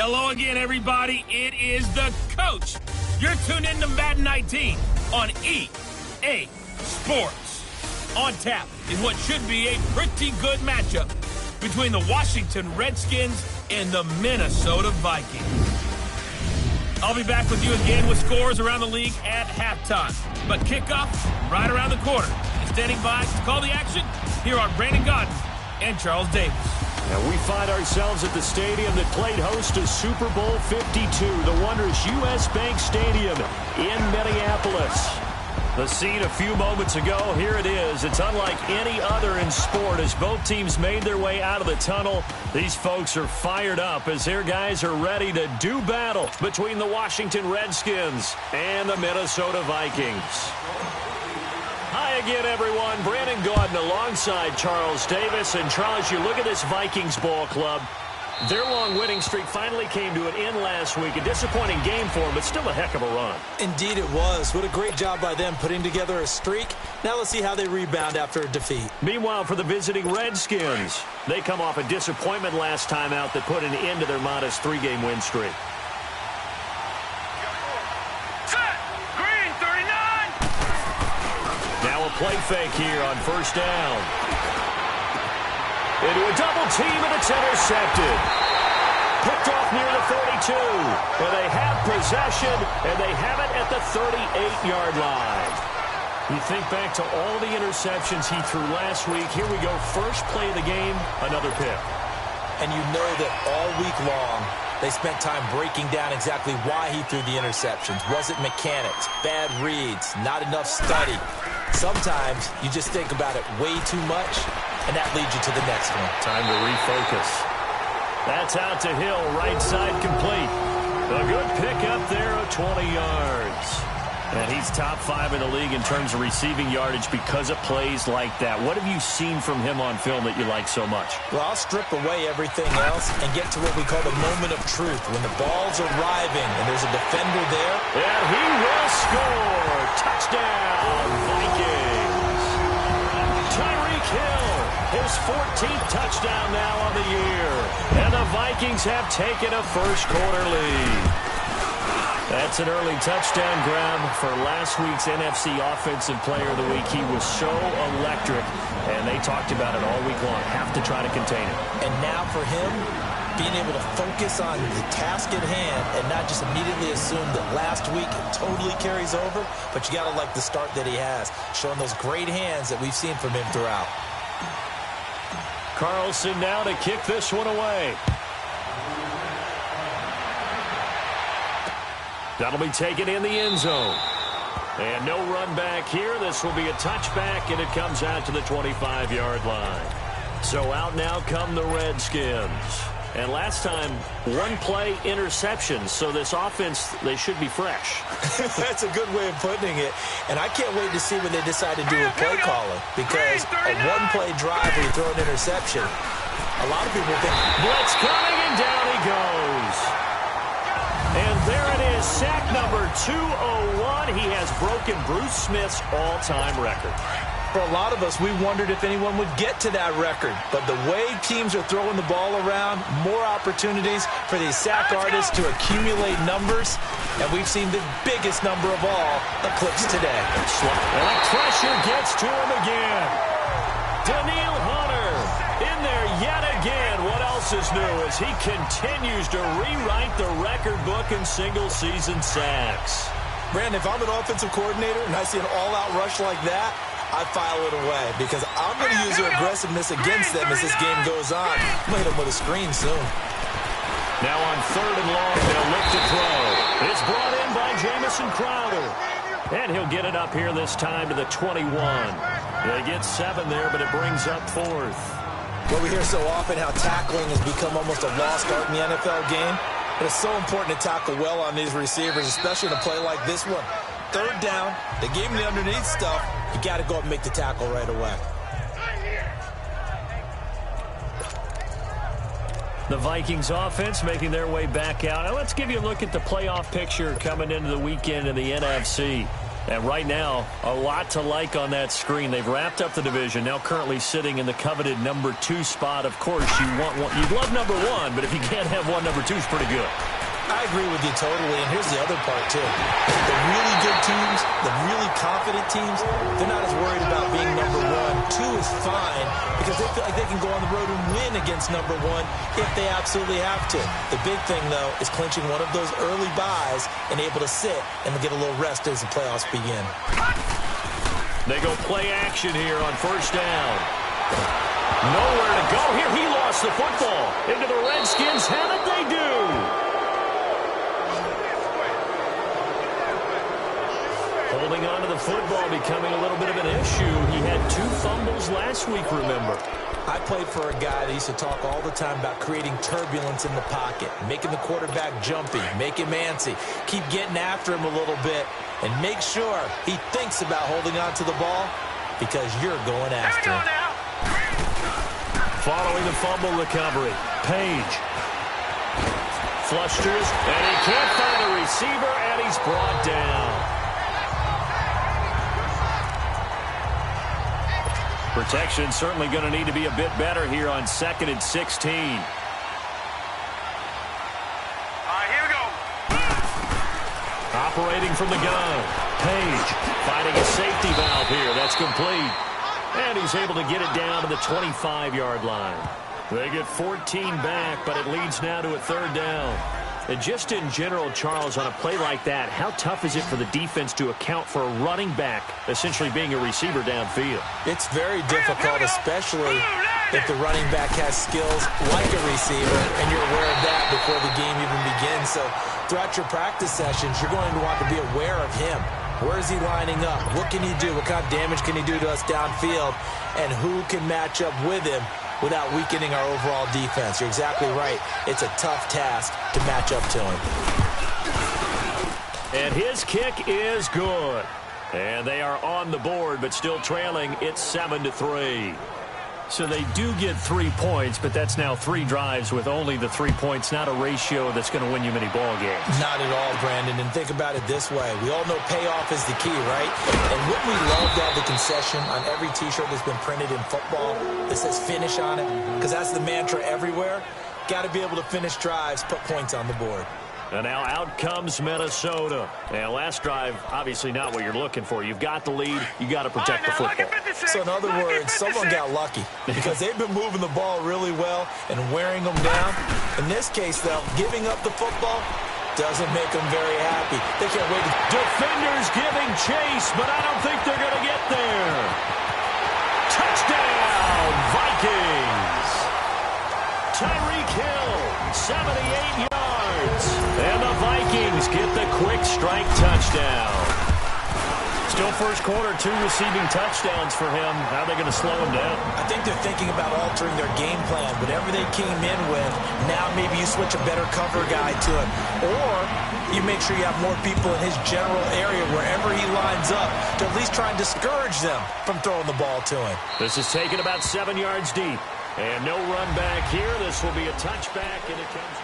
Hello again, everybody. It is the coach. You're tuned into Madden 19 on EA Sports. On tap is what should be a pretty good matchup between the Washington Redskins and the Minnesota Vikings. I'll be back with you again with scores around the league at halftime. But kickoff right around the corner. And standing by to call the action, here are Brandon Godden and Charles Davis. And we find ourselves at the stadium that played host to Super Bowl 52, the wondrous U.S. Bank Stadium in Minneapolis. The scene a few moments ago, here it is. It's unlike any other in sport as both teams made their way out of the tunnel. These folks are fired up as their guys are ready to do battle between the Washington Redskins and the Minnesota Vikings. Hi again, everyone. Brandon Gaudin alongside Charles Davis. And Charles, you look at this Vikings ball club. Their long winning streak finally came to an end last week. A disappointing game for them, but still a heck of a run. Indeed it was. What a great job by them putting together a streak. Now let's see how they rebound after a defeat. Meanwhile, for the visiting Redskins, they come off a disappointment last time out that put an end to their modest 3-game win streak. Play fake here on first down. Into a double team, and it's intercepted. Picked off near the 32. And they have possession, and they have it at the 38-yard line. You think back to all the interceptions he threw last week. Here we go. First play of the game, another pick. And you know that all week long, they spent time breaking down exactly why he threw the interceptions. Was it mechanics, bad reads, not enough study? Sometimes you just think about it way too much, and that leads you to the next one. Time to refocus. That's out to Hill, right side complete. A good pickup there of 20 yards. And he's top 5 in the league in terms of receiving yardage because of plays like that. What have you seen from him on film that you like so much? Well, I'll strip away everything else and get to what we call the moment of truth. When the ball's arriving and there's a defender there. And he will score. Touchdown, Vikings. Tyreek Hill, his 14th touchdown now on the year. And the Vikings have taken a first-quarter lead. That's an early touchdown grab for last week's NFC Offensive Player of the Week. He was so electric, and they talked about it all week long. Have to try to contain it. And now for him, being able to focus on the task at hand and not just immediately assume that last week totally carries over, but you got to like the start that he has, showing those great hands that we've seen from him throughout. Carlson now to kick this one away. That'll be taken in the end zone. And no run back here. This will be a touchback, and it comes out to the 25-yard line. So out now come the Redskins. And last time, one-play interceptions. So this offense, they should be fresh. That's a good way of putting it. And I can't wait to see when they decide to do a play calling. Because a one-play drive where you throw an interception, a lot of people think, blitz coming, and down he goes. And there it is, sack number 201. He has broken Bruce Smith's all-time record. For a lot of us, we wondered if anyone would get to that record. But the way teams are throwing the ball around, more opportunities for these sack artists to accumulate numbers. And we've seen the biggest number of all eclipsed today. And pressure gets to him again. Daniil Hunter in there yet again. What else is new as he continues to rewrite the record book in single-season sacks. Brandon, if I'm an offensive coordinator and I see an all-out rush like that, I file it away because I'm going to use their aggressiveness against them as this game goes on. I'm going to hit them with a screen soon. Now on 3rd and long, they'll look to throw. It's brought in by Jamison Crowder. And he'll get it up here this time to the 21. They get 7 there, but it brings up 4th. Well, we hear so often how tackling has become almost a lost art in the NFL game. But it's so important to tackle well on these receivers, especially in a play like this one. 3rd down, they gave him the underneath stuff. You got to go up and make the tackle right away. The Vikings offense making their way back out. Now let's give you a look at the playoff picture coming into the weekend in the NFC. And right now, a lot to like on that screen. They've wrapped up the division, now currently sitting in the coveted number 2 spot. Of course, you'd love number 1, but if you can't have one, number 2 is pretty good. I agree with you totally, and here's the other part, too. The really good teams, the really confident teams, they're not as worried about being number 1. 2 is fine because they feel like they can go on the road and win against number 1 if they absolutely have to. The big thing, though, is clinching one of those early buys and able to sit and get a little rest as the playoffs begin. They go play action here on first down. Nowhere to go here. He lost the football into the Redskins. How did they do? Holding on to the football becoming a little bit of an issue. He had 2 fumbles last week, remember. I played for a guy that used to talk all the time about creating turbulence in the pocket, making the quarterback jumpy, make him antsy, keep getting after him a little bit, and make sure he thinks about holding on to the ball because you're going after him. Following the fumble recovery, Page. Flush to his, and he can't find a receiver, and he's brought down. Protection certainly going to need to be a bit better here on 2nd and 16. All right, here we go. Operating from the gun. Page finding a safety valve here. That's complete. And he's able to get it down to the 25-yard line. They get 14 back, but it leads now to a 3rd down. And just in general, Charles, on a play like that, how tough is it for the defense to account for a running back essentially being a receiver downfield? It's very difficult, especially if the running back has skills like a receiver, and you're aware of that before the game even begins. So throughout your practice sessions, you're going to want to be aware of him. Where is he lining up? What can he do? What kind of damage can he do to us downfield? And who can match up with him without weakening our overall defense? You're exactly right. It's a tough task to match up to him. And his kick is good. And they are on the board, but still trailing. It's 7-3. So they do get 3 points, but that's now 3 drives with only the 3 points, not a ratio that's going to win you many ball games. Not at all, Brandon. And think about it this way. We all know payoff is the key, right? And wouldn't we love to have the concession on every T-shirt that's been printed in football that says finish on it? Because that's the mantra everywhere. Got to be able to finish drives, put points on the board. And now out comes Minnesota. And last drive, obviously not what you're looking for. You've got the lead. You got to protect the football. So in other words, someone got lucky because they've been moving the ball really well and wearing them down. In this case, though, giving up the football doesn't make them very happy. They can't wait. Defenders giving chase, but I don't think they're going to get there. Touchdown, Vikings. Tyreek Hill, 78 yards. And the Vikings get the quick strike touchdown. Still first quarter, 2 receiving touchdowns for him. How are they going to slow him down? I think they're thinking about altering their game plan. Whatever they came in with, now maybe you switch a better cover guy to him. Or you make sure you have more people in his general area wherever he lines up to at least try and discourage them from throwing the ball to him. This is taken about 7 yards deep. And no run back here. This will be a touchback, and it comes.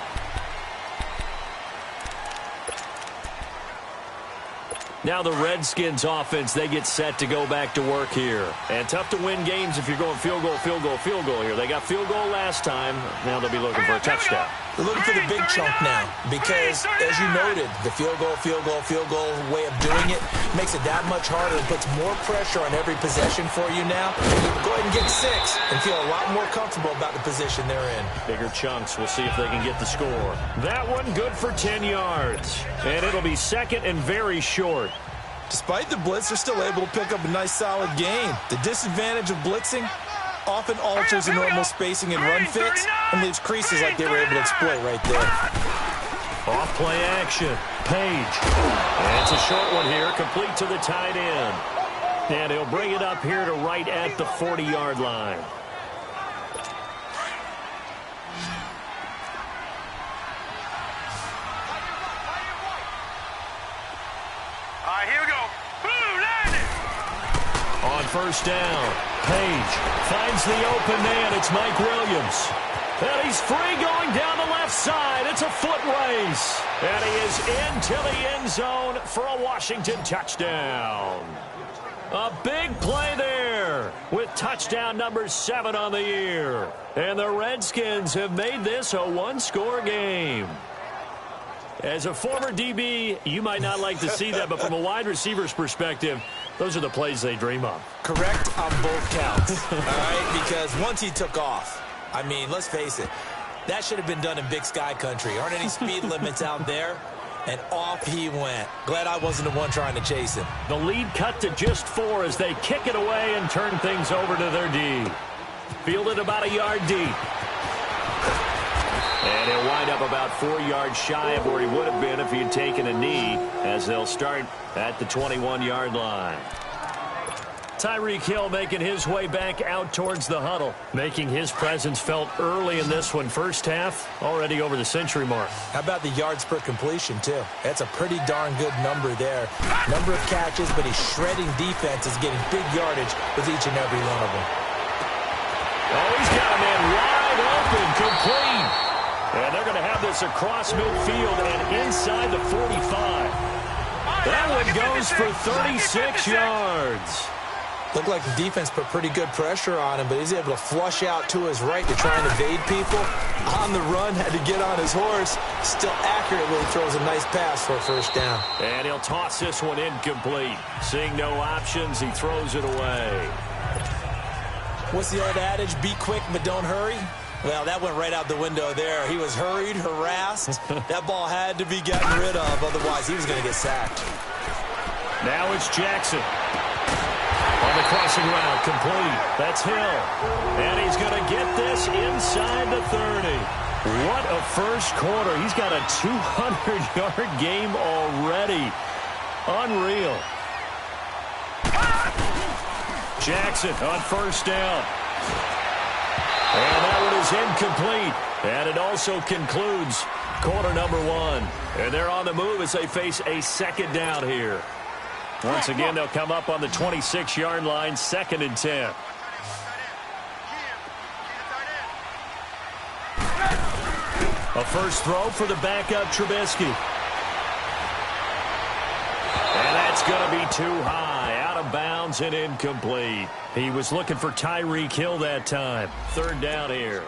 Now the Redskins offense, they get set to go back to work here. And tough to win games if you're going field goal, field goal, field goal here. They got field goal last time. Now they'll be looking for a touchdown. They're looking for the big chunk now because, as you noted, the field goal way of doing it makes it that much harder and puts more pressure on every possession for you now. Go ahead and get 6 and feel a lot more comfortable about the position they're in. Bigger chunks. We'll see if they can get the score. That one good for 10 yards. And it'll be 2nd and very short. Despite the blitz, they're still able to pick up a nice solid gain. The disadvantage of blitzing often alters the normal spacing and run fits and leaves creases like they were able to exploit right there. Off play action. Page. And it's a short one here, complete to the tight end. And he'll bring it up here to right at the 40-yard line. All right, here we go. Boom, landed. On first down, Page finds the open man. It's Mike Williams. And he's free going down the left side. It's a foot race. And he is into the end zone for a Washington touchdown. A big play there with touchdown number 7 on the year. And the Redskins have made this a one-score game. As a former DB, you might not like to see that, but from a wide receiver's perspective, those are the plays they dream of. Correct on both counts, all right? Because once he took off, I mean, let's face it, that should have been done in Big Sky country. Aren't any speed limits out there? And off he went. Glad I wasn't the one trying to chase him. The lead cut to just 4 as they kick it away and turn things over to their D. Fielded about a yard deep. And he'll wind up about 4 yards shy of where he would have been if he had taken a knee, as they'll start at the 21-yard line. Tyreek Hill making his way back out towards the huddle, making his presence felt early in this one. First half, already over the century mark. How about the yards per completion, too? That's a pretty darn good number there. Number of catches, but he's shredding defenses, getting big yardage with each and every one of them. Oh, he's got a man wide open, complete. And they're going to have this across midfield and inside the 45. That one goes for 36 yards. Looked like the defense put pretty good pressure on him, but he's able to flush out to his right to try and evade people. On the run, had to get on his horse. Still accurately throws a nice pass for a first down. And he'll toss this one incomplete. Seeing no options, he throws it away. What's the old adage? Be quick, but don't hurry. Well, that went right out the window there. He was hurried, harassed. That ball had to be gotten rid of, otherwise he was going to get sacked. Now it's Jackson. On the crossing route, complete. That's Hill. And he's going to get this inside the 30. What a first quarter. He's got a 200-yard game already. Unreal. Jackson on first down. And that one is incomplete. And it also concludes quarter number 1. And they're on the move as they face a second down here. Once again, they'll come up on the 26-yard line, 2nd and 10. A first throw for the backup Trubisky. And that's going to be too high, out of bounds and incomplete. He was looking for Tyreek Hill that time. 3rd down here.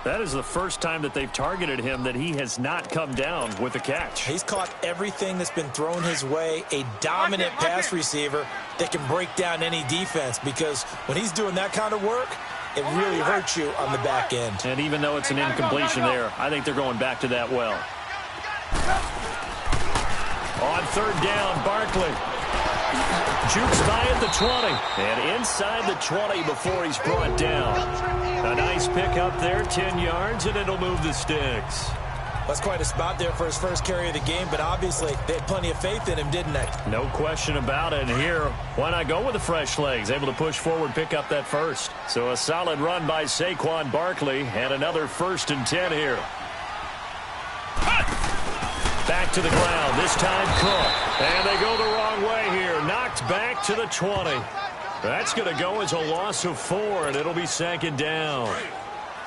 That is the first time that they've targeted him that he has not come down with a catch. He's caught everything that's been thrown his way. A dominant pass receiver that can break down any defense, because when he's doing that kind of work, it really hurts you on the back end. And even though it's an incompletion there, I think they're going back to that well. On 3rd down, Barkley. Jukes by at the 20. And inside the 20 before he's brought down. A nice pick up there, 10 yards, and it'll move the sticks. That's quite a spot there for his first carry of the game, but obviously they had plenty of faith in him, didn't they? No question about it. And here, why not go with the fresh legs? Able to push forward, pick up that first. So a solid run by Saquon Barkley, and another 1st and 10 here. Back to the ground, this time Cook. And they go the wrong way here. Knocked back to the 20. That's going to go as a loss of 4, and it'll be 2nd down.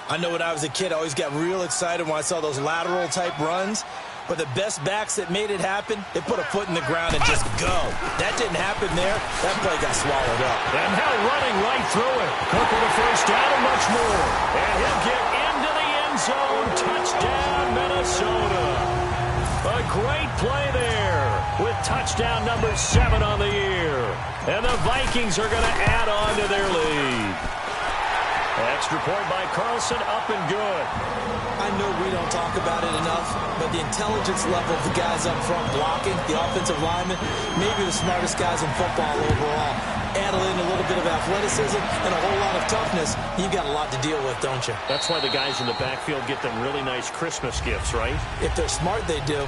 I know when I was a kid, I always got real excited when I saw those lateral-type runs. But the best backs that made it happen, they put a foot in the ground and just go. That didn't happen there. That play got swallowed up. And now running right through it. Cook with a first down and much more. And he'll get into the end zone. Touchdown, Minnesota. A great play there with touchdown number 7 on the year. And the Vikings are going to add on to their lead. Extra point by Carlson, up and good. I know we don't talk about it enough, but the intelligence level of the guys up front blocking, the offensive linemen, maybe the smartest guys in football overall. Add in a little bit of athleticism and a whole lot of toughness, you've got a lot to deal with, don't you? That's why the guys in the backfield get them really nice Christmas gifts, right? If they're smart, they do.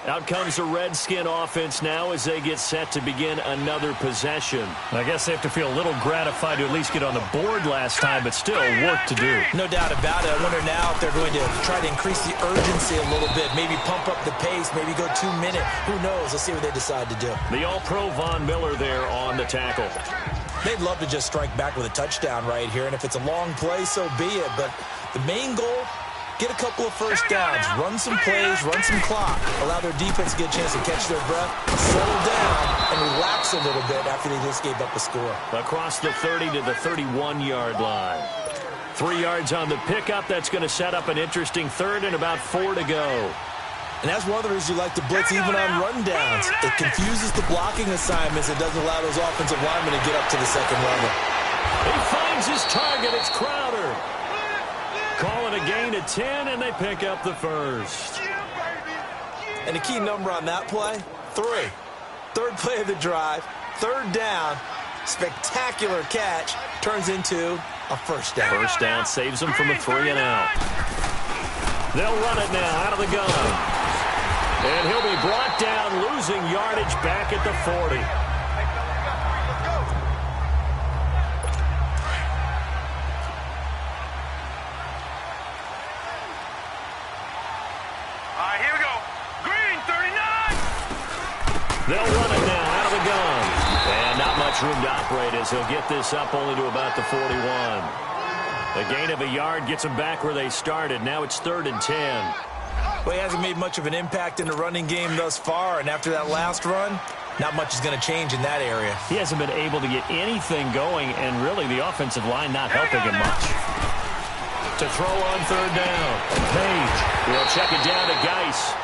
Out comes the Redskin offense now as they get set to begin another possession. I guess they have to feel a little gratified to at least get on the board last time, but still work to do. No doubt about it. I wonder now if they're going to try to increase the urgency a little bit, maybe pump up the pace, maybe go 2-minute. Who knows? Let's see what they decide to do. The All-Pro Von Miller there on the tackle. They'd love to just strike back with a touchdown right here, and if it's a long play, so be it. But the main goal, get a couple of first downs, run some plays, run some clock, allow their defense to get a chance to catch their breath, settle down, and relax a little bit after they just gave up a score. Across the 30 to the 31-yard line. 3 yards on the pickup. That's going to set up an interesting third and about 4 to go. And that's one of the reasons you like to blitz even on rundowns. It confuses the blocking assignments. It doesn't allow those offensive linemen to get up to the second level. He finds his target. It's Crowder. Calling a gain of 10, and they pick up the first. And the key number on that play, 3. Third play of the drive, third down, spectacular catch, turns into a first down. First down saves them from a 3-and-out. They'll run it now out of the gun. And he'll be brought down, losing yardage back at the 40. Here we go. Green, 39. They'll run it now out of the gun. And not much room to operate as he'll get this up only to about the 41. A gain of a yard gets them back where they started. Now it's 3rd and 10. Well, he hasn't made much of an impact in the running game thus far, and after that last run, not much is going to change in that area. He hasn't been able to get anything going, and really the offensive line not helping him much. To throw on 3rd down. Page will check it down to Geis.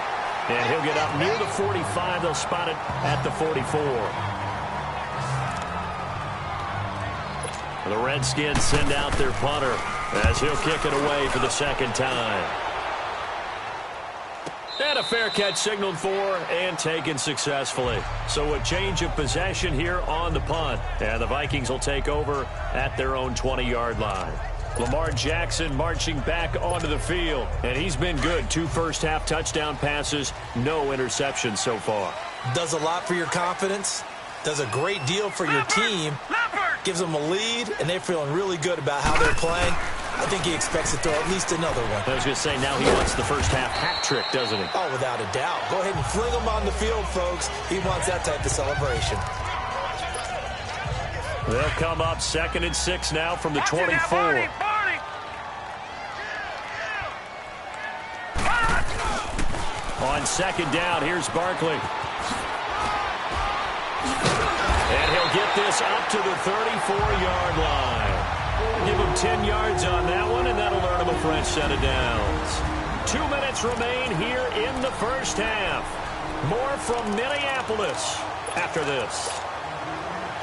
And he'll get up near the 45. They'll spot it at the 44. The Redskins send out their punter as he'll kick it away for the second time. And a fair catch signaled for and taken successfully. So a change of possession here on the punt. And the Vikings will take over at their own 20-yard line. Lamar Jackson marching back onto the field. And he's been good. 2 first-half touchdown passes, no interceptions so far. Does a lot for your confidence. Does a great deal for your team. Gives them a lead, and they're feeling really good about how they're playing. I think he expects to throw at least another one. I was going to say, now he wants the first-half hat trick, doesn't he? Oh, without a doubt. Go ahead and fling him on the field, folks. He wants that type of celebration. They'll come up 2nd and 6 now from the 24. On 2nd down, here's Barkley. And he'll get this up to the 34-yard line. Give him 10 yards on that one, and that'll earn him a fresh set of downs. 2 minutes remain here in the first half. More from Minneapolis after this.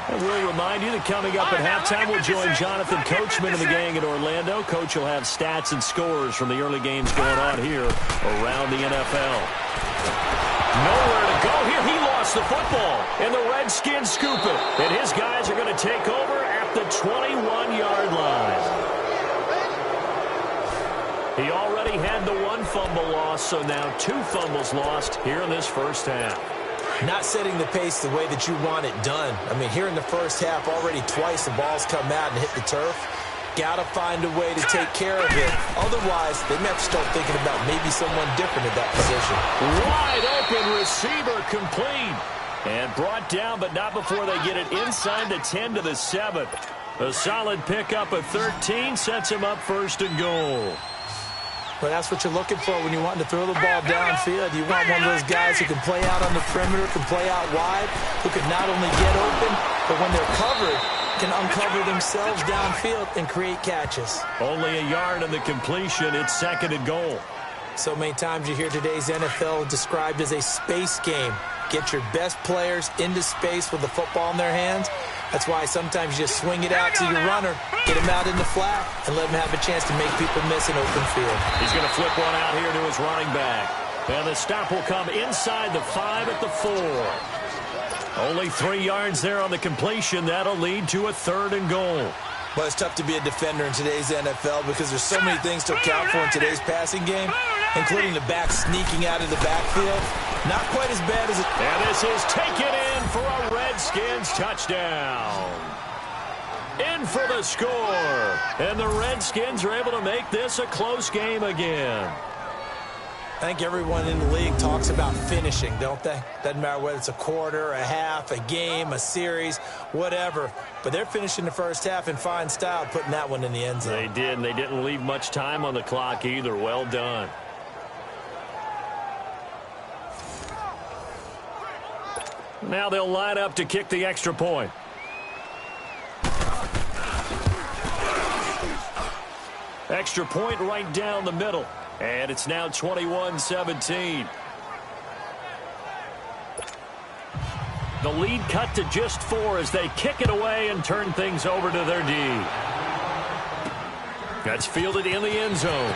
And we'll remind you that coming up at halftime, we'll join Jonathan Coachman and the gang at Orlando. Coach will have stats and scores from the early games going on here around the NFL. Nowhere to go here. He lost the football, and the Redskins scoop it. And his guys are going to take over at the 21-yard line. He already had the 1 fumble loss, so now 2 fumbles lost here in this first half. Not setting the pace the way that you want it done. I mean, here in the first half, already twice the ball's come out and hit the turf. Got to find a way to take care of it. Otherwise, they may have to start thinking about maybe someone different at that position. Wide open receiver complete. And brought down, but not before they get it inside the 10 to the 7. A solid pickup of 13 sets him up 1st and goal. Well, that's what you're looking for when you're wanting to throw the ball downfield. You want one of those guys who can play out on the perimeter, can play out wide, who can not only get open, but when they're covered, can uncover themselves downfield and create catches. Only a yard on the completion. It's 2nd and goal. So many times you hear today's NFL described as a space game. Get your best players into space with the football in their hands. That's why sometimes you just swing it out to your runner, get him out in the flat, and let him have a chance to make people miss an open field. He's going to flip one out here to his running back. And the stop will come inside the 5 at the 4. Only 3 yards there on the completion. That'll lead to a 3rd and goal. Well, it's tough to be a defender in today's NFL because there's so many things to account for in today's passing game, including the back sneaking out of the backfield. Not quite as bad as it... And this is taken in for a Redskins touchdown. In for the score. And the Redskins are able to make this a close game again. I think everyone in the league talks about finishing, don't they? Doesn't matter whether it's a quarter, a half, a game, a series, whatever. But they're finishing the first half in fine style, putting that one in the end zone. They did, and they didn't leave much time on the clock either. Well done. Now they'll line up to kick the extra point. Extra point right down the middle. And it's now 21-17. The lead cut to just 4 as they kick it away and turn things over to their D. That's fielded in the end zone.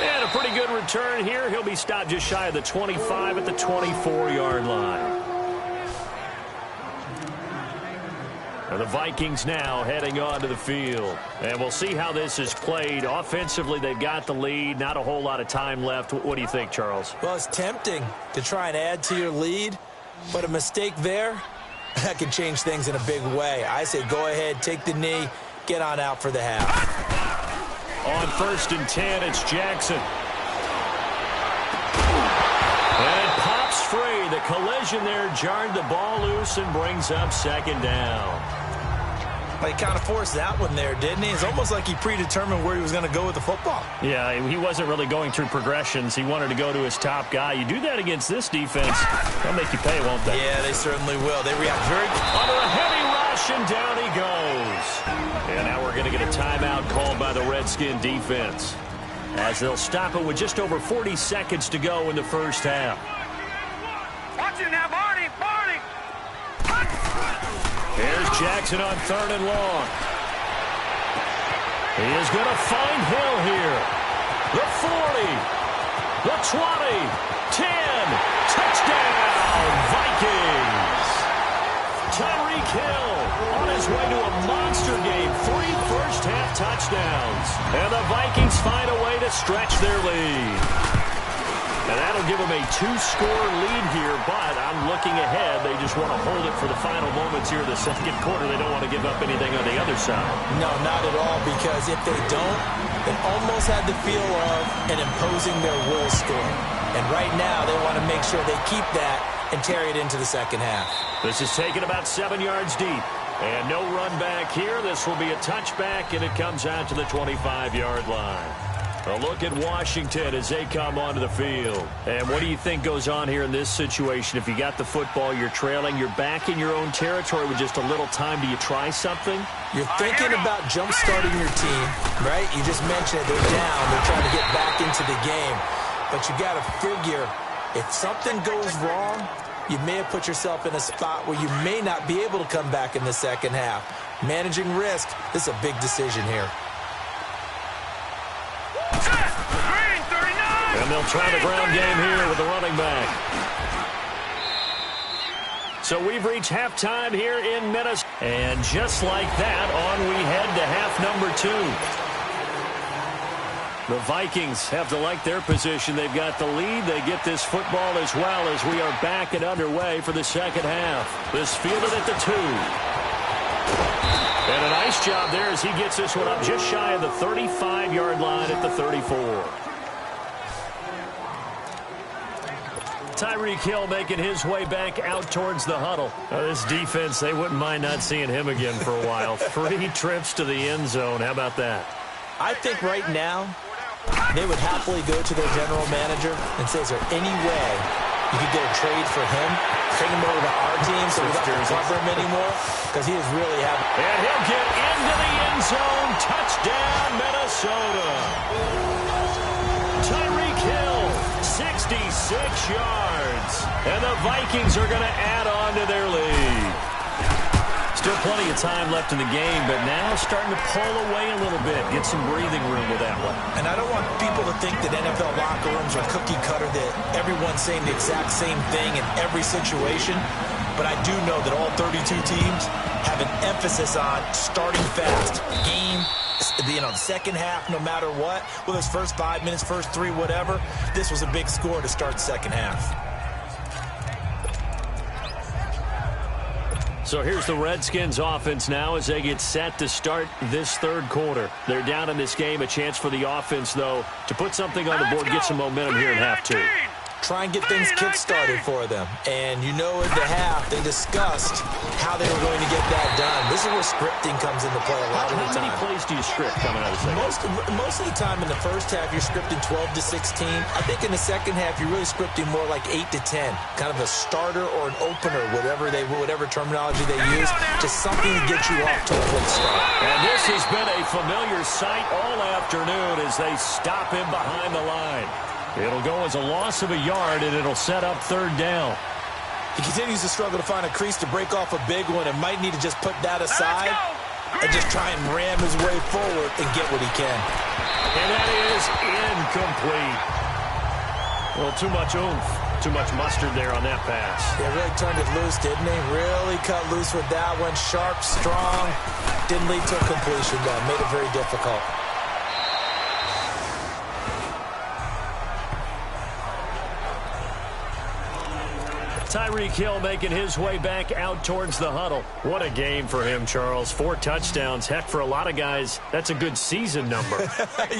And a pretty good return here. He'll be stopped just shy of the 25 at the 24-yard line. And the Vikings now heading onto the field. And we'll see how this is played. Offensively, they've got the lead. Not a whole lot of time left. What do you think, Charles? Well, it's tempting to try and add to your lead, but a mistake there, that can change things in a big way. I say go ahead, take the knee, get on out for the half. On 1st and 10, it's Jackson. And it pops free. The collision there jarred the ball loose and brings up 2nd down. Well, he kind of forced that one there, didn't he? It's almost like he predetermined where he was going to go with the football. Yeah, he wasn't really going through progressions. He wanted to go to his top guy. You do that against this defense, they'll make you pay, won't they? Yeah, they certainly will. They react very... Under a heavy rush, and down he goes. And now we're going to get a timeout called by the Redskin defense, as they'll stop it with just over 40 seconds to go in the first half. Watch it now, Barney! Barney! Here's Jackson on 3rd and long. He is going to find Hill here. The 40, the 20, 10, touchdown, Vikings. Tyreek Hill on his way to a monster game. 3 first-half touchdowns. And the Vikings find a way to stretch their lead. And that'll give them a 2-score lead here, but I'm looking ahead. They just want to hold it for the final moments here in the second quarter. They don't want to give up anything on the other side. No, not at all, because if they don't, it almost had the feel of an imposing their will score. And right now, they want to make sure they keep that and carry it into the second half. This is taken about 7 yards deep. And no run back here. This will be a touchback, and it comes out to the 25-yard line. A look at Washington as they come onto the field. And what do you think goes on here in this situation? If you got the football, you're trailing, you're back in your own territory with just a little time. Do you try something? You're thinking about jump-starting your team, right? You just mentioned it. They're down. They're trying to get back into the game. But you got to figure, if something goes wrong, you may have put yourself in a spot where you may not be able to come back in the second half. Managing risk, this is a big decision here. And they'll try the ground game here with the running back. So we've reached halftime here in Minnesota. And just like that, on we head to half number 2. The Vikings have to like their position. They've got the lead. They get this football as well as we are back and underway for the second half. This fielded at the 2. And a nice job there as he gets this one up just shy of the 35-yard line at the 34. Tyreek Hill making his way back out towards the huddle. This defense, they wouldn't mind not seeing him again for a while. 3 trips to the end zone. How about that? I think right now they would happily go to their general manager and say, is there any way you could get a trade for him? Take him over to our team so we don't have to cover him anymore? Because he is really having... And he'll get into the end zone. Touchdown, Minnesota. Tyreek Hill, 66 yards. And the Vikings are going to add on to their lead. Still plenty of time left in the game, but now starting to pull away a little bit. Get some breathing room with that one. And I don't want people to think that NFL locker rooms are cookie cutter, that everyone's saying the exact same thing in every situation. But I do know that all 32 teams have an emphasis on starting fast. Game, the second half, no matter what. Whether it's first 5 minutes, first 3, whatever. This was a big score to start the second half. So here's the Redskins offense now as they get set to start this third quarter. They're down in this game. A chance for the offense, though, to put something on the board, get some momentum here in half two. Try and get things kick-started for them. And you know at the half, they discussed how they were going to get that done. This is where scripting comes into play a lot of the time. How many plays do you script coming out of the second? Most of the time in the first half, you're scripting 12 to 16. I think in the second half, you're really scripting more like 8 to 10. Kind of a starter or an opener, whatever terminology they use. Just something to get you off to a quick start. And this has been a familiar sight all afternoon as they stop him behind the line. It'll go as a loss of a yard, and it'll set up third down. He continues to struggle to find a crease to break off a big one and might need to just put that aside and just try and ram his way forward and get what he can. And that is incomplete. Well, too much oomph, too much mustard there on that pass. Yeah, really turned it loose, didn't he? Really cut loose with that one. Sharp, strong. Didn't lead to a completion, though. Made it very difficult. Tyreek Hill making his way back out towards the huddle. What a game for him, Charles. 4 touchdowns. Heck, for a lot of guys, that's a good season number.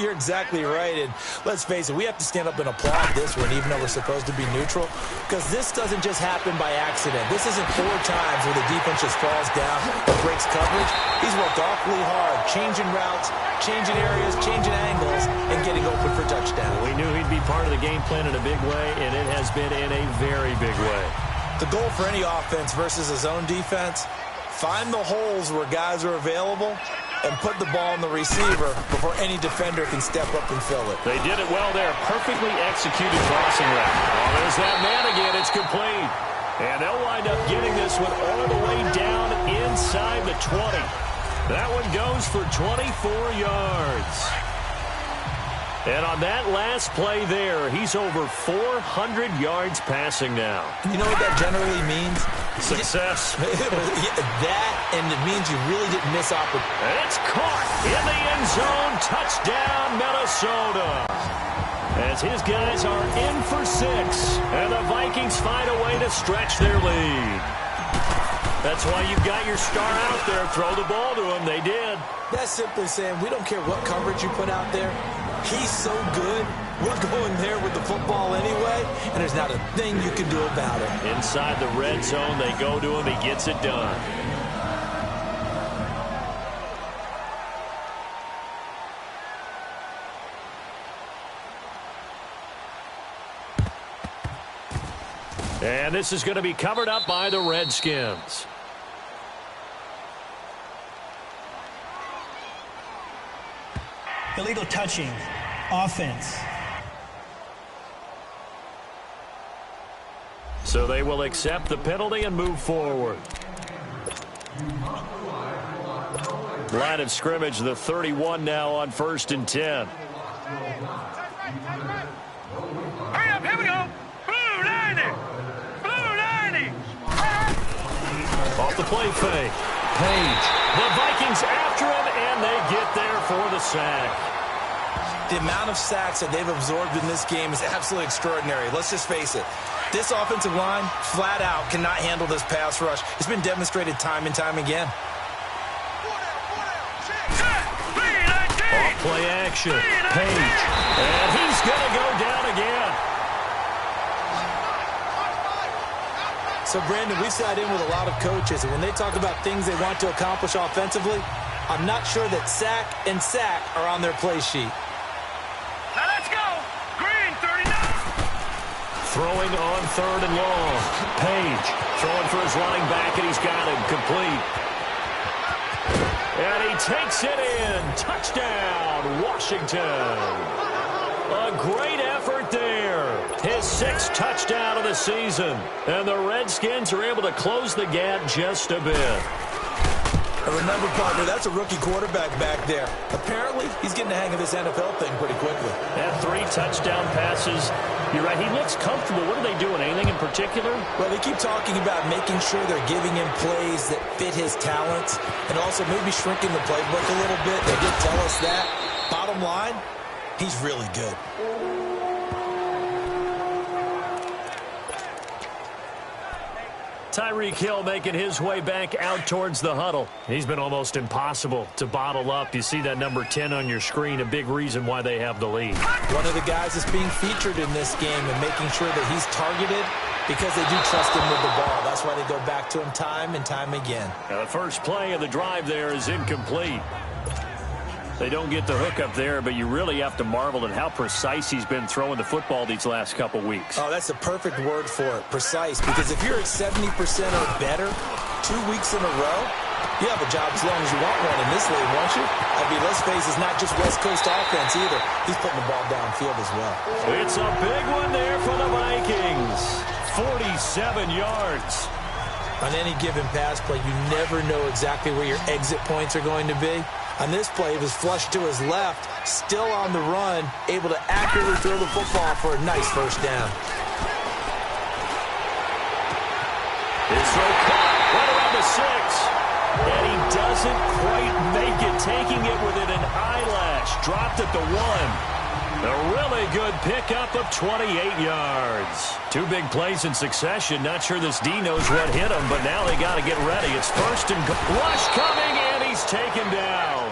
You're exactly right. And let's face it, we have to stand up and applaud this one, even though we're supposed to be neutral, because this doesn't just happen by accident. This isn't 4 times where the defense just falls down or breaks coverage. He's worked awfully hard, changing routes, changing areas, changing angles, and getting open for touchdown. We knew he'd be part of the game plan in a big way, and it has been in a very big way. The goal for any offense versus a zone defense, find the holes where guys are available and put the ball in the receiver before any defender can step up and fill it. They did it well there. Perfectly executed crossing route. Oh, there's that man again. It's complete. And they'll wind up getting this one all the way down inside the 20. That one goes for 24 yards. And on that last play there, he's over 400 yards passing now. You know what that generally means? Success. That, and it means you really didn't miss opportunity. And it's caught in the end zone. Touchdown, Minnesota. As his guys are in for 6, and the Vikings find a way to stretch their lead. That's why you've got your star out there. Throw the ball to him. They did. That's simply saying we don't care what coverage you put out there. He's so good, we're going there with the football anyway, and there's not a thing you can do about it. Inside the red zone, they go to him. He gets it done. And this is going to be covered up by the Redskins. Illegal touching. Offense. So they will accept the penalty and move forward. Line of scrimmage, the 31 now on 1st and 10. Hurry up, here we go. Blue 90. Blue 90. Off the play fake. Page. The Vikings after him, and they get there for the sack. The amount of sacks that they've absorbed in this game is absolutely extraordinary. Let's just face it. This offensive line, flat out, cannot handle this pass rush. It's been demonstrated time and time again. Off play action. Page. And he's going to go down again. So, Brandon, we've sat in with a lot of coaches, and when they talk about things they want to accomplish offensively, I'm not sure that sack and sack are on their play sheet. Now let's go. Green 39. Throwing on 3rd and long. Page throwing for his running back, and he's got him complete. And he takes it in. Touchdown, Washington. A great effort there. His 6th touchdown of the season. And the Redskins are able to close the gap just a bit. Remember, partner, that's a rookie quarterback back there. Apparently, he's getting the hang of this NFL thing pretty quickly. Had 3 touchdown passes. You're right, he looks comfortable. What are they doing? Anything in particular? Well, they keep talking about making sure they're giving him plays that fit his talents and also maybe shrinking the playbook a little bit. They did tell us that. Bottom line, he's really good. Tyreek Hill making his way back out towards the huddle. He's been almost impossible to bottle up. You see that number 10 on your screen, a big reason why they have the lead. One of the guys that's being featured in this game and making sure that he's targeted because they do trust him with the ball. That's why they go back to him time and time again. Now the first play of the drive there is incomplete. They don't get the hook up there, but you really have to marvel at how precise he's been throwing the football these last couple weeks. Oh, that's the perfect word for it, precise. Because if you're at 70% or better 2 weeks in a row, you have a job as long as you want one in this league, won't you? I mean, let's face it, it's not just West Coast offense either. He's putting the ball downfield as well. It's a big one there for the Vikings. 47 yards. On any given pass play, you never know exactly where your exit points are going to be. On this play, it was flushed to his left, still on the run, able to accurately throw the football for a nice first down. His throw caught right around the 6. And he doesn't quite make it, taking it within an eyelash. Dropped at the 1. A really good pickup of 28 yards. 2 big plays in succession. Not sure this D knows what hit him, but now they got to get ready. It's first and goal. Rush coming, and he's taken down.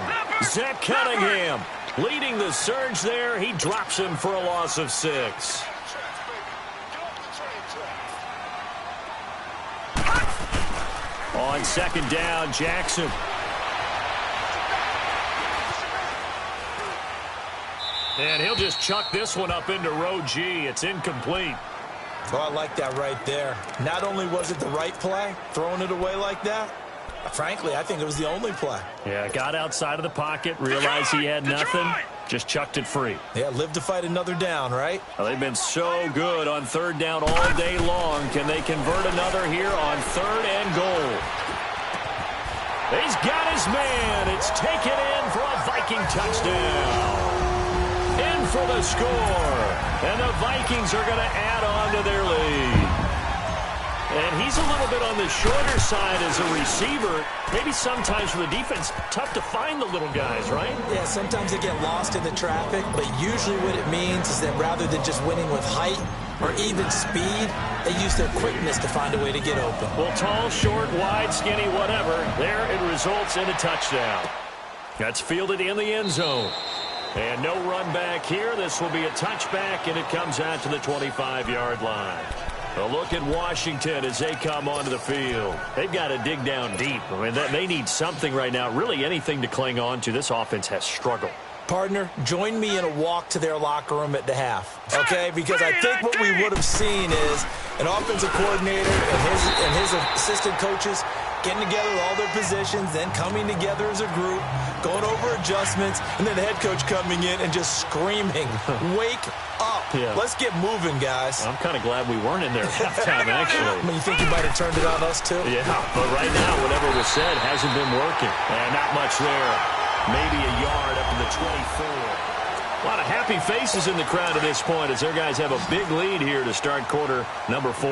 Zach Cunningham leading the surge there. He drops him for a loss of 6. On second down, Jackson. And he'll just chuck this one up into row G. It's incomplete. Oh, I like that right there. Not only was it the right play, throwing it away like that, frankly, I think it was the only play. Yeah, got outside of the pocket, realized he had nothing, just chucked it free. Yeah, live to fight another down, right? Well, they've been so good on third down all day long. Can they convert another here on third and goal? He's got his man. It's taken in for a Viking touchdown. In for the score. And the Vikings are going to add on to their lead. And he's a little bit on the shorter side as a receiver. Maybe sometimes for the defense, tough to find the little guys, right? Yeah, sometimes they get lost in the traffic, but usually what it means is that rather than just winning with height or even speed, they use their quickness to find a way to get open. Well, tall, short, wide, skinny, whatever, there it results in a touchdown. That's fielded in the end zone. And no run back here. This will be a touchback, and it comes out to the 25-yard line. A look at Washington as they come onto the field. They've got to dig down deep. I mean, they need something right now, really anything to cling on to. This offense has struggled. Partner, join me in a walk to their locker room at the half, okay? Because I think what we would have seen is an offensive coordinator and his assistant coaches getting together with all their positions, then coming together as a group, going over adjustments, and then the head coach coming in and just screaming, wake up. Yeah. Let's get moving, guys. I'm kind of glad we weren't in there at halftime, actually. I mean, you think you might have turned it on us, too? Yeah, but right now, whatever was said hasn't been working. And not much there. Maybe a yard up to the 24. A lot of happy faces in the crowd at this point as their guys have a big lead here to start quarter number 4.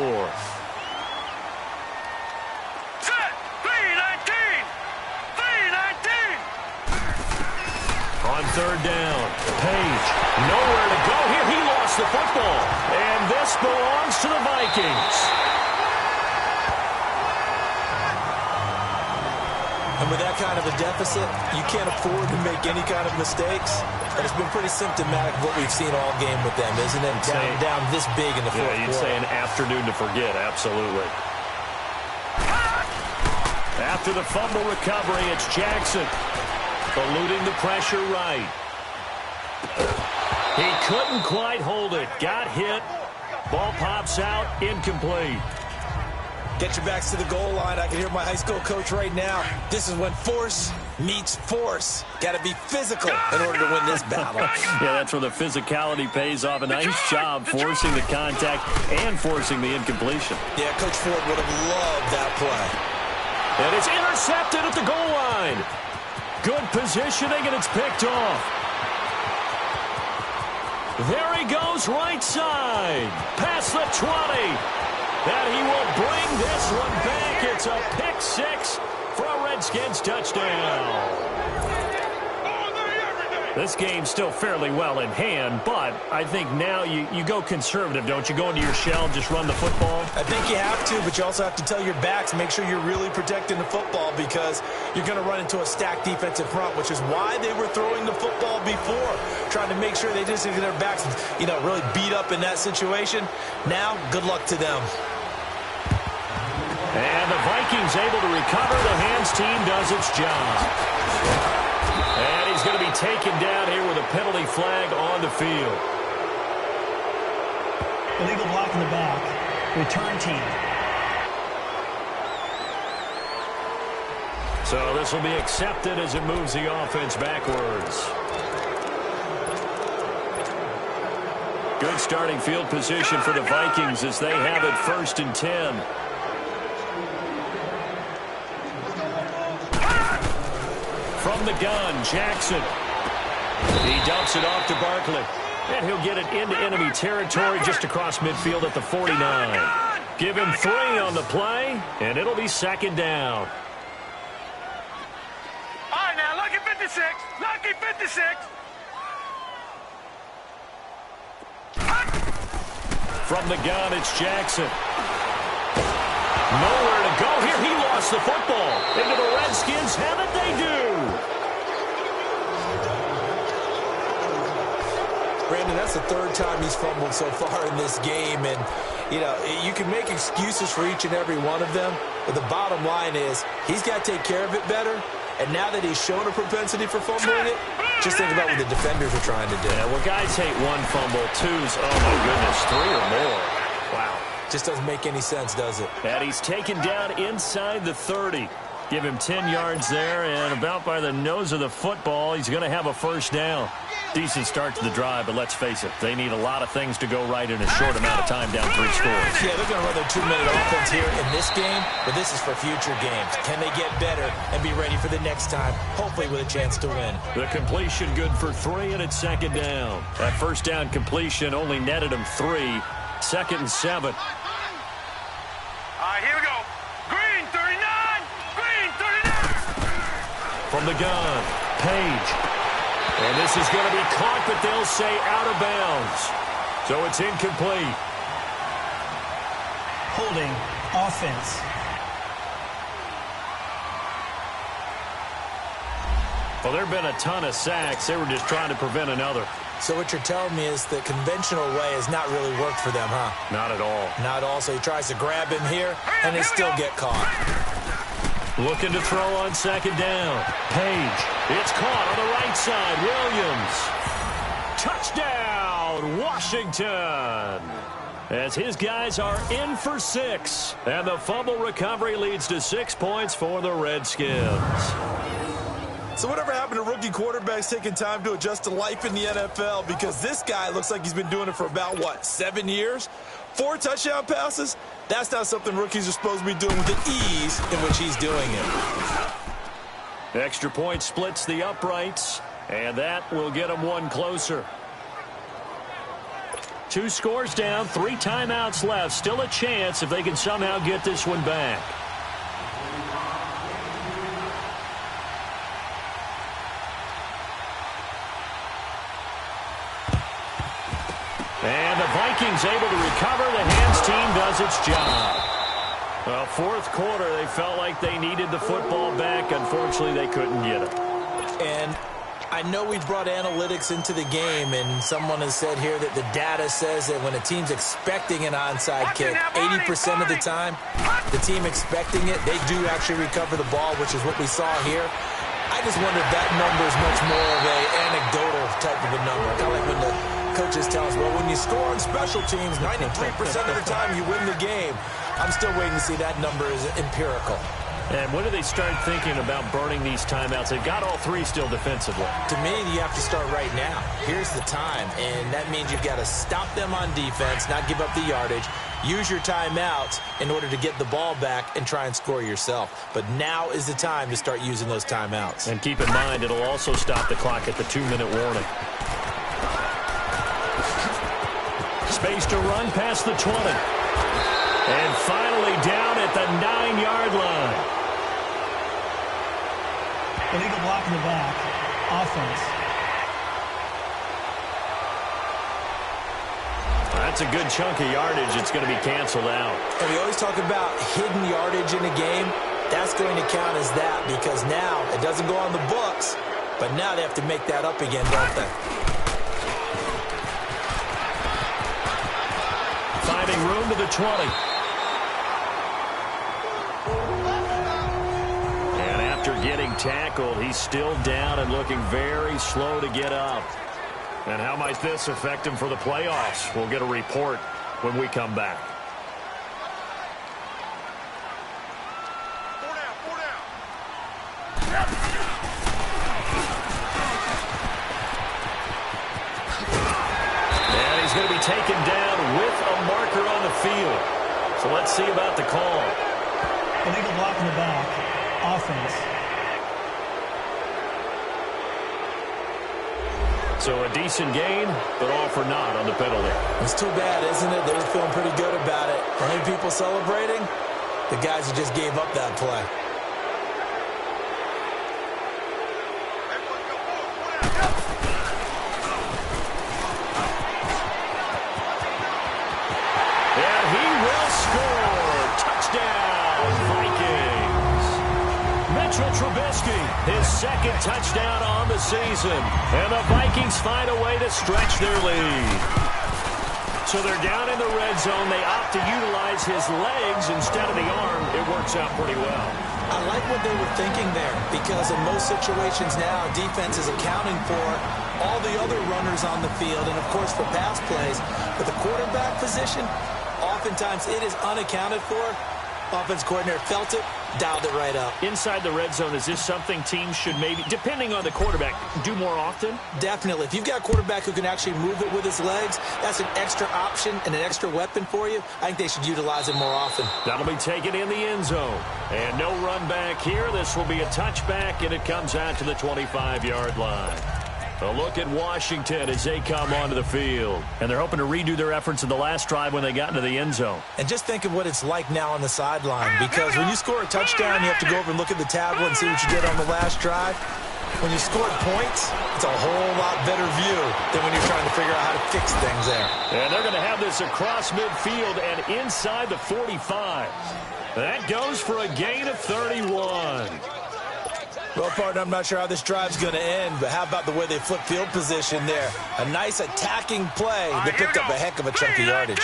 On third down, Page, nowhere to go here. He lost the football, and this belongs to the Vikings. And with that kind of a deficit, you can't afford to make any kind of mistakes. And it's been pretty symptomatic of what we've seen all game with them, isn't it? Down this big in the fourth quarter. You'd say an afternoon to forget, absolutely. After the fumble recovery, it's Jackson. Eluding the pressure right. He couldn't quite hold it. Got hit. Ball pops out. Incomplete. Get your backs to the goal line. I can hear my high school coach right now. This is when force meets force. Got to be physical in order to win this battle. Yeah, that's where the physicality pays off. A nice job forcing the contact and forcing the incompletion. Yeah, Coach Ford would have loved that play. And it's intercepted at the goal line. Good positioning, and it's picked off. There he goes, right side. Past the 20. And he will bring this one back. It's a pick 6 for a Redskins touchdown. This game's still fairly well in hand, but I think now you go conservative, don't you? Go into your shell, just run the football? I think you have to, but you also have to tell your backs, make sure you're really protecting the football because you're going to run into a stacked defensive front, which is why they were throwing the football before, trying to make sure they just get their backs, really beat up in that situation. Now, good luck to them. And the Vikings able to recover. The hands team does its job. And he's going to be taken down here with a penalty flag on the field. Illegal block in the back. Return team. So this will be accepted as it moves the offense backwards. Good starting field position for the Vikings as they have it 1st and 10. From the gun, Jackson. He dumps it off to Barkley. And he'll get it into enemy territory just across midfield at the 49. Give him 3 on the play, and it'll be 2nd down. All right, now, lucky 56. Lucky 56. From the gun, it's Jackson. Nowhere to go here. He lost the football. Into the Redskins. Have it, they do. Brandon, that's the 3rd time he's fumbled so far in this game. And, you can make excuses for each and every one of them. But the bottom line is he's got to take care of it better. And now that he's shown a propensity for fumbling it, just think about what the defenders are trying to do. Yeah, well, guys hate 1 fumble, 2's, oh, my goodness, 3 or more. Wow. Just doesn't make any sense, does it? And he's taken down inside the 30. Give him 10 yards there, and about by the nose of the football, he's going to have a 1st down. Decent start to the drive, but let's face it, they need a lot of things to go right in a short amount of time down 3 scores. Yeah, they're going to run their 2-minute offense here in this game, but this is for future games. Can they get better and be ready for the next time, hopefully with a chance to win? The completion good for 3, and it's 2nd down. That 1st down completion only netted him 3. 2nd and 7. All right, here we go. Green 39. Green 39. From the gun, Page. And this is going to be caught, but they'll say out of bounds. So it's incomplete. Holding offense. Well, there have been a ton of sacks. They were just trying to prevent another. So what you're telling me is the conventional way has not really worked for them, huh? Not at all. Not at all. So he tries to grab him here, and they still get caught. Looking to throw on 2nd down. Page. It's caught on the right side. Williams. Touchdown, Washington. As his guys are in for 6. And the fumble recovery leads to 6 points for the Redskins. So whatever happened to rookie quarterbacks taking time to adjust to life in the NFL? Because this guy looks like he's been doing it for about, 7 years? 4 touchdown passes? That's not something rookies are supposed to be doing with the ease in which he's doing it. Extra point splits the uprights, and that will get them 1 closer. 2 scores down, 3 timeouts left. Still a chance if they can somehow get this one back. And the Vikings able to recover. The hands team does its job. Well, 4th quarter, they felt like they needed the football back. Unfortunately, they couldn't get it. And I know we brought analytics into the game, and someone has said here that the data says that when a team's expecting an onside kick, 80% of the time, the team expecting it, they do actually recover the ball, which is what we saw here. I just wonder if that number is much more of an anecdotal type of a number. Kind of like when the coaches tell us, well, when you score on special teams, 93% of the time you win the game. I'm still waiting to see that number is empirical. And when do they start thinking about burning these timeouts? They've got all 3 still defensively. To me, you have to start right now. Here's the time, and that means you've got to stop them on defense, not give up the yardage, use your timeouts in order to get the ball back and try and score yourself. But now is the time to start using those timeouts. And keep in mind, it'll also stop the clock at the 2-minute warning. Space to run past the 20. And finally down at the 9-yard line. Illegal block in the back. Offense. That's a good chunk of yardage. It's going to be canceled out. And we always talk about hidden yardage in a game. That's going to count as that because now it doesn't go on the books, but now they have to make that up again, don't they? Finding room to the 20. And after getting tackled, he's still down and looking very slow to get up. And how might this affect him for the playoffs? We'll get a report when we come back. And he's going to be taken down with a marker on the field. So let's see about the call. Illegal block in the back. Offense. So a decent gain, but all for naught on the penalty. It's too bad, isn't it? They were feeling pretty good about it. How many people celebrating? The guys who just gave up that play. And he will score. Touchdown, Vikings. Mitchell Trubisky, his second touchdown on the season. And the Vikings find a way to stretch their lead. So they're down in the red zone. They opt to utilize his legs instead of the arm. It works out pretty well. I like what they were thinking there because in most situations now, defense is accounting for all the other runners on the field and, of course, for pass plays. But the quarterback position, oftentimes it is unaccounted for. Offense coordinator felt it, dialed it right up. Inside the red zone, is this something teams should maybe, depending on the quarterback, do more often? Definitely. If you've got a quarterback who can actually move it with his legs, that's an extra option and an extra weapon for you. I think they should utilize it more often. That'll be taken in the end zone. And no run back here. This will be a touchback, and it comes out to the 25-yard line. A look at Washington as they come onto the field. And they're hoping to redo their efforts in the last drive when they got into the end zone. And just think of what it's like now on the sideline. Because when you score a touchdown, you have to go over and look at the tablet and see what you did on the last drive. When you scored points, it's a whole lot better view than when you're trying to figure out how to fix things there. And they're going to have this across midfield and inside the 45. That goes for a gain of 31. Well, partner, I'm not sure how this drive's going to end, but how about the way they flip field position there? A nice attacking play. They picked up a heck of a chunk of yardage.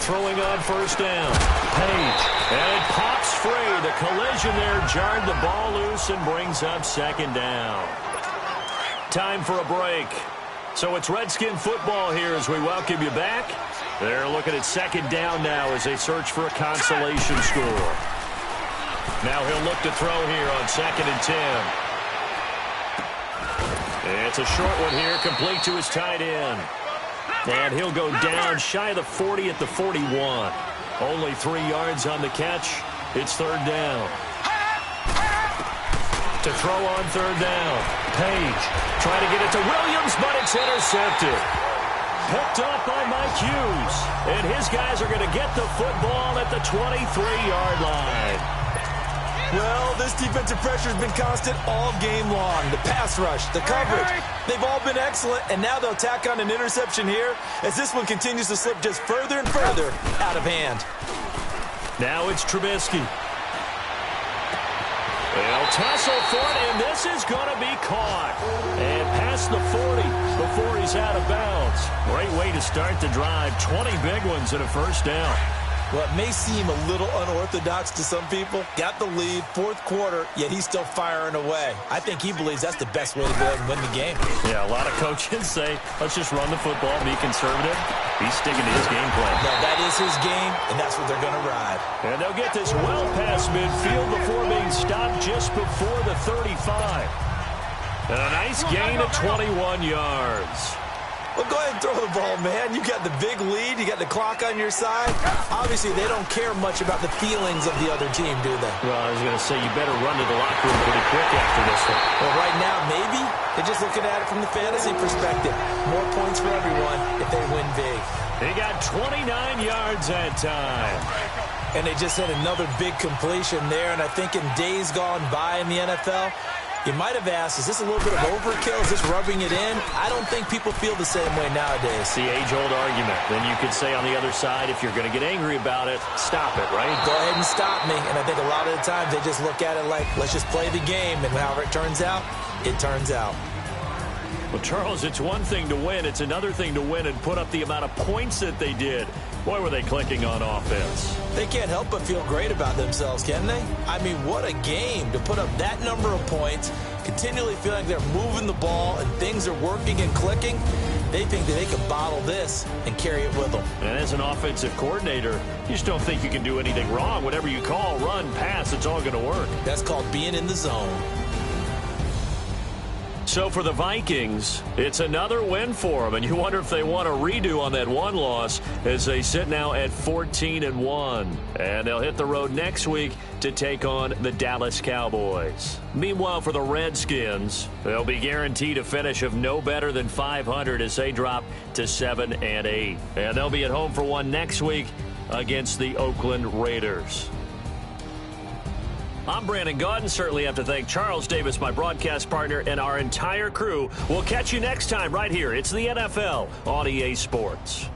Throwing on first down. Page. And it pops free. The collision there jarred the ball loose and brings up second down. Time for a break. So it's Redskin football here as we welcome you back. They're looking at second down now as they search for a consolation score. Now he'll look to throw here on 2nd and 10. It's a short one here, complete to his tight end. And he'll go down shy of the 40 at the 41. Only 3 yards on the catch. It's third down. To throw on third down. Page trying to get it to Williams, but it's intercepted. Picked up by Mike Hughes. And his guys are going to get the football at the 23-yard line. Well, this defensive pressure has been constant all game long. The pass rush, the coverage, they've all been excellent, and now they'll tack on an interception here as this one continues to slip just further and further out of hand. Now it's Trubisky. They'll tussle for it, and this is going to be caught. And past the 40 before he's out of bounds. Great way to start the drive. 20 big ones and a first down. Well, it may seem a little unorthodox to some people. Got the lead, fourth quarter, yet he's still firing away. I think he believes that's the best way to go ahead and win the game. Yeah, a lot of coaches say, let's just run the football, be conservative. He's sticking to his game plan. No, that is his game, and that's what they're going to ride. And they'll get this well past midfield before being stopped just before the 35. And a nice gain of 21 yards. Well, go ahead and throw the ball, man. You got the big lead. You got the clock on your side. Obviously, they don't care much about the feelings of the other team, do they? Well, I was going to say, you better run to the locker room pretty quick after this one. Well, right now, maybe. They're just looking at it from the fantasy perspective. More points for everyone if they win big. He got 29 yards that time. And they just had another big completion there. And I think in days gone by in the NFL, You might have asked, is this a little bit of overkill? Is this rubbing it in? I don't think people feel the same way nowadays. The age-old argument. Then you could say on the other side, if you're going to get angry about it, stop it, right? Go ahead and stop me. And I think a lot of the times they just look at it like, let's just play the game. And however it turns out, it turns out. Well, Charles, it's one thing to win. It's another thing to win and put up the amount of points that they did. Boy, were they clicking on offense. They can't help but feel great about themselves, can they? I mean, what a game to put up that number of points, continually feeling like they're moving the ball and things are working and clicking. They think that they can bottle this and carry it with them. And as an offensive coordinator, you just don't think you can do anything wrong. Whatever you call, run, pass, it's all going to work. That's called being in the zone. So for the Vikings, it's another win for them, and you wonder if they want a redo on that one loss as they sit now at 14-1. And they'll hit the road next week to take on the Dallas Cowboys. Meanwhile, for the Redskins, they'll be guaranteed a finish of no better than 500 as they drop to 7-8. And they'll be at home for one next week against the Oakland Raiders. I'm Brandon Gaudin. Certainly have to thank Charles Davis, my broadcast partner, and our entire crew. We'll catch you next time right here. It's the NFL on EA Sports.